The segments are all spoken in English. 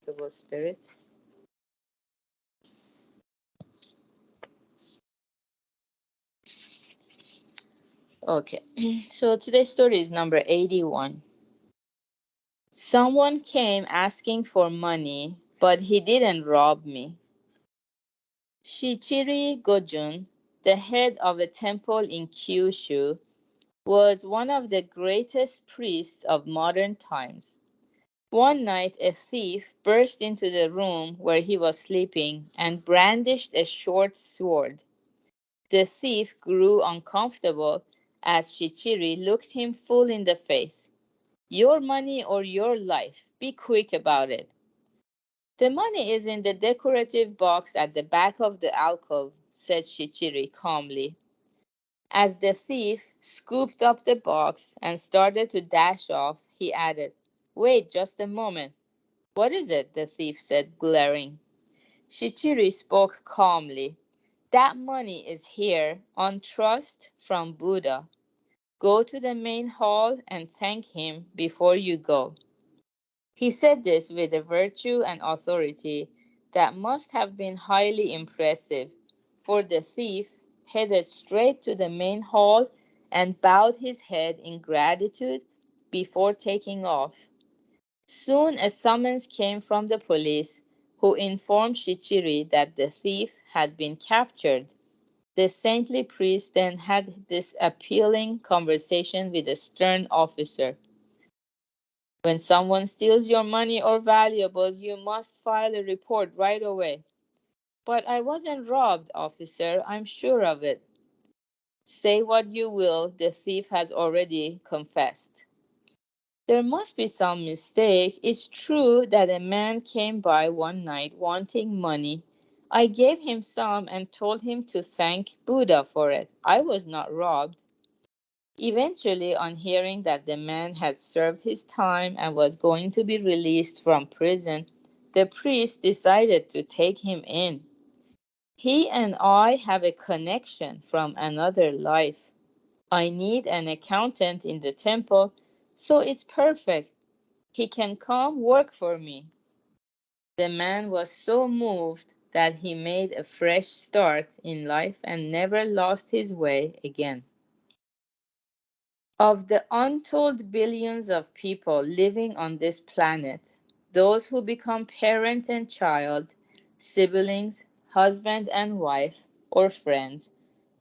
uncomfortable spirit. Okay, so today's story is number 81. Someone came asking for money, but he didn't rob me. Shichiri Gojun, the head of a temple in Kyushu, was one of the greatest priests of modern times. One night, a thief burst into the room where he was sleeping and brandished a short sword. The thief grew uncomfortable as Shichiri looked him full in the face. Your money or your life. Be quick about it. The money is in the decorative box at the back of the alcove, said Shichiri calmly. As the thief scooped up the box and started to dash off, he added, Wait just a moment. What is it? The thief said, glaring. Shichiri spoke calmly. That money is here on trust from Buddha. Go to the main hall and thank him before you go. He said this with a virtue and authority that must have been highly impressive, for the thief headed straight to the main hall and bowed his head in gratitude before taking off. Soon a summons came from the police, who informed Shichiri that the thief had been captured. The saintly priest then had this appealing conversation with a stern officer. When someone steals your money or valuables, you must file a report right away. But I wasn't robbed, officer, I'm sure of it. Say what you will, the thief has already confessed. There must be some mistake. It's true that a man came by one night wanting money. I gave him some and told him to thank Buddha for it. I was not robbed. Eventually, on hearing that the man had served his time and was going to be released from prison, the priest decided to take him in. He and I have a connection from another life. I need an accountant in the temple, so it's perfect. He can come work for me. The man was so moved that he made a fresh start in life and never lost his way again. Of the untold billions of people living on this planet, those who become parent and child, siblings, husband and wife, or friends,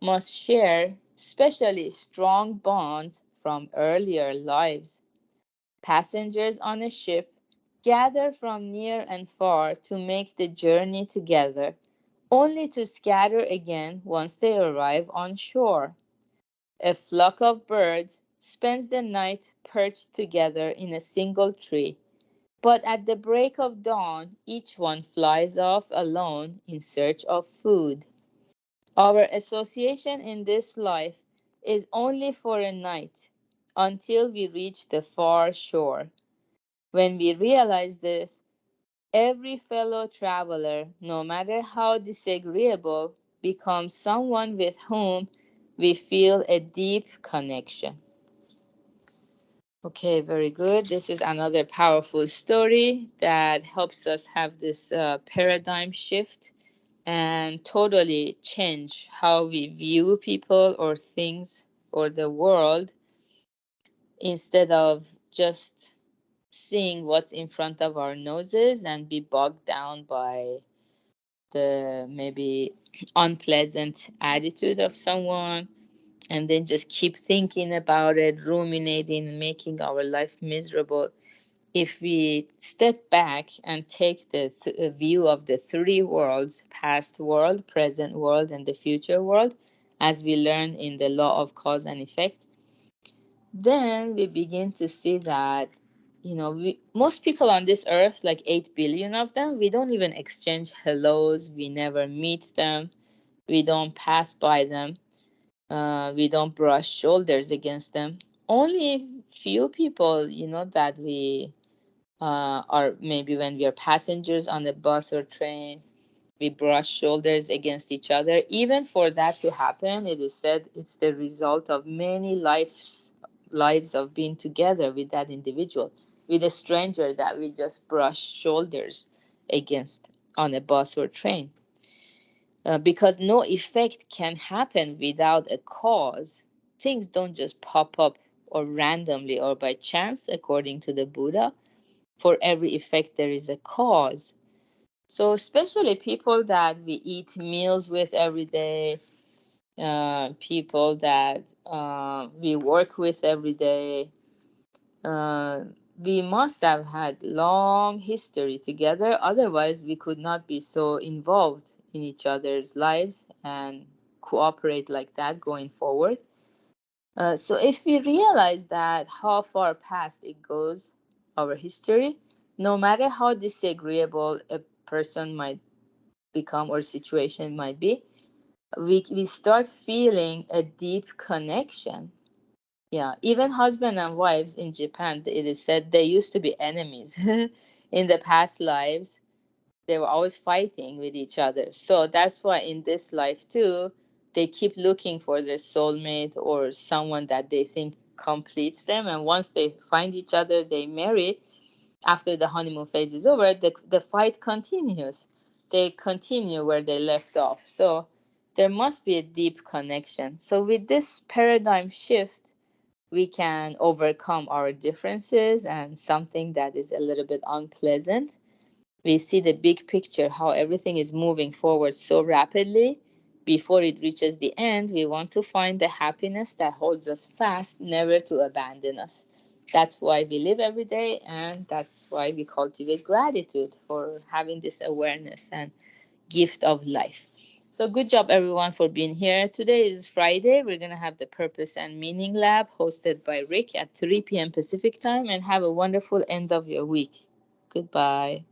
must share especially strong bonds from earlier lives. Passengers on a ship gather from near and far to make the journey together, only to scatter again once they arrive on shore. A flock of birds spends the night perched together in a single tree, but at the break of dawn each one flies off alone in search of food. Our association in this life is only for a night, until we reach the far shore. When we realize this, every fellow traveler, no matter how disagreeable, becomes someone with whom we feel a deep connection. Okay, very good. This is another powerful story that helps us have this paradigm shift and totally change how we view people or things or the world, instead of just seeing what's in front of our noses and be bogged down by the maybe unpleasant attitude of someone, and then just keep thinking about it, ruminating, making our life miserable. If we step back and take the view of the three worlds, past world, present world, and the future world, as we learn in the law of cause and effect, then we begin to see that, most people on this earth, like 8 billion of them, we don't even exchange hellos, we never meet them, we don't pass by them, we don't brush shoulders against them. Only few people, that we are, maybe when we are passengers on a bus or train, we brush shoulders against each other. Even for that to happen, it is said it's the result of many lives of being together with that individual. With a stranger that we just brush shoulders, against on a bus or train. Because no effect can happen without a cause. Things don't just pop up or randomly or by chance, according to the Buddha. For every effect, there is a cause. So, especially people that we eat meals with every day, people that we work with every day, uh, we must have had long history together. Otherwise, we could not be so involved in each other's lives and cooperate like that going forward. So if we realize that how far past it goes, our history, no matter how disagreeable a person might become or situation might be, we start feeling a deep connection. Yeah, even husband and wives in Japan, it is said they used to be enemies in the past lives. They were always fighting with each other. So that's why in this life too, they keep looking for their soulmate or someone that they think completes them. And once they find each other, they marry. After the honeymoon phase is over, the fight continues. They continue where they left off. So there must be a deep connection. So with this paradigm shift, we can overcome our differences and something that is a little bit unpleasant. We see the big picture, how everything is moving forward so rapidly. Before it reaches the end, we want to find the happiness that holds us fast, never to abandon us. That's why we live every day, and that's why we cultivate gratitude for having this awareness and gift of life. So good job everyone for being here. Today is Friday. We're going to have the Purpose and Meaning Lab hosted by Rick at 3 p.m. Pacific time, and have a wonderful end of your week. Goodbye.